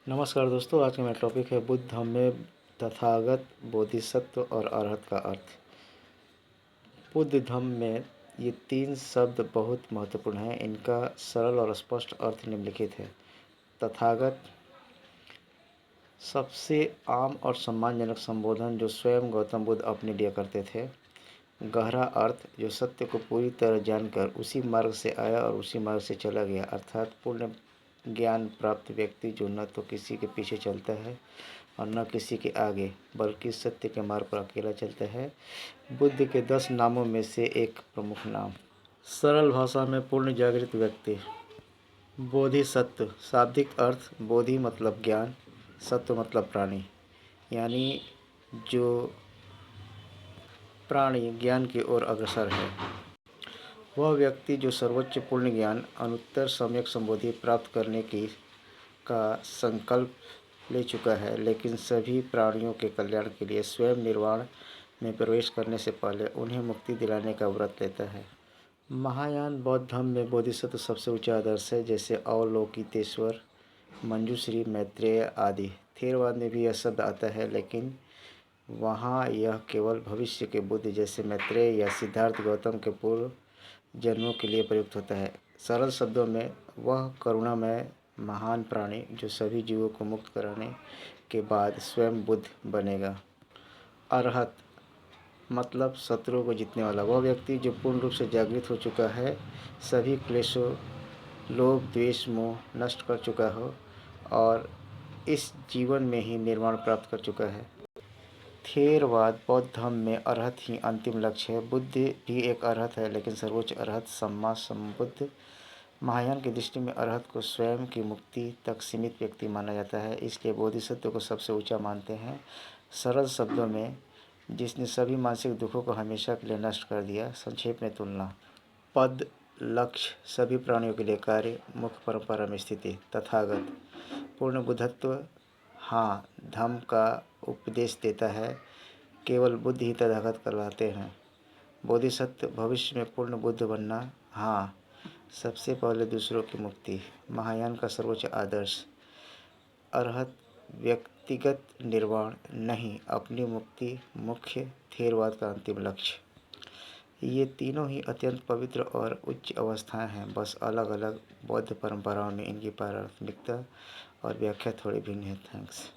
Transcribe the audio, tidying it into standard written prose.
नमस्कार दोस्तों, आज का मेरा टॉपिक है बुद्ध धम्म में तथागत, बोधिसत्व और अरहत का अर्थ। बुद्ध धम्म में ये तीन शब्द बहुत महत्वपूर्ण हैं। इनका सरल और स्पष्ट अर्थ निम्नलिखित है। तथागत सबसे आम और सम्मानजनक संबोधन जो स्वयं गौतम बुद्ध अपने लिए करते थे। गहरा अर्थ जो सत्य को पूरी तरह जानकर उसी मार्ग से आया और उसी मार्ग से चला गया, अर्थात पूर्ण ज्ञान प्राप्त व्यक्ति जो न तो किसी के पीछे चलता है और न किसी के आगे, बल्कि सत्य के मार्ग पर अकेला चलता है। बुद्ध के 10 नामों में से एक प्रमुख नाम। सरल भाषा में पूर्ण जागृत व्यक्ति। बोधिसत्व शाब्दिक अर्थ बोधि मतलब ज्ञान, सत्व मतलब प्राणी, यानी जो प्राणी ज्ञान की ओर अग्रसर है। वह व्यक्ति जो सर्वोच्च पूर्ण ज्ञान अनुत्तर सम्यक संबोधि प्राप्त करने की का संकल्प ले चुका है, लेकिन सभी प्राणियों के कल्याण के लिए स्वयं निर्वाण में प्रवेश करने से पहले उन्हें मुक्ति दिलाने का व्रत लेता है। महायान बौद्ध धर्म में बोधिसत्व सबसे ऊंचा आदर्श है, जैसे अवलोकितेश्वर, मंजूश्री, मैत्रेय आदि। थेरवाद में भी यह शब्द आता है, लेकिन वहाँ यह केवल भविष्य के बुद्ध जैसे मैत्रेय या सिद्धार्थ गौतम के पूर्व जन्मों के लिए प्रयुक्त होता है। सरल शब्दों में वह करुणामय महान प्राणी जो सभी जीवों को मुक्त कराने के बाद स्वयं बुद्ध बनेगा। अरहत मतलब शत्रुओं को जीतने वाला, वह व्यक्ति जो पूर्ण रूप से जागृत हो चुका है, सभी क्लेशों, लोभ, द्वेष, मोह नष्ट कर चुका हो और इस जीवन में ही निर्वाण प्राप्त कर चुका है। थेरवाद बौद्ध धर्म में अरहत ही अंतिम लक्ष्य है। बुद्ध भी एक अरहत है, लेकिन सर्वोच्च अरहत सम्मा संबुद्ध। महायान की दृष्टि में अरहत को स्वयं की मुक्ति तक सीमित व्यक्ति माना जाता है, इसलिए बोधिसत्व को सबसे ऊंचा मानते हैं। सरल शब्दों में, जिसने सभी मानसिक दुखों को हमेशा के लिए नष्ट कर दिया। संक्षेप में तुलना। पद, लक्ष्य, सभी प्राणियों के लिए कार्य, मुख्य परंपरा में स्थिति। तथागत पूर्ण बुद्धत्व, हाँ, धम्म का उपदेश देता है। केवल बुद्ध ही तथागत कहलाते हैं। बोधिसत्व भविष्य में पूर्ण बुद्ध बनना, हाँ, सबसे पहले दूसरों की मुक्ति। महायान का सर्वोच्च आदर्श। अरहत व्यक्तिगत निर्वाण नहीं, अपनी मुक्ति मुख्य। थेरवाद का अंतिम लक्ष्य। ये तीनों ही अत्यंत पवित्र और उच्च अवस्थाएं हैं, बस अलग अलग बौद्ध परंपराओं में इनकी प्राथमिकता और व्याख्या थोड़ी भिन्न है। थैंक्स।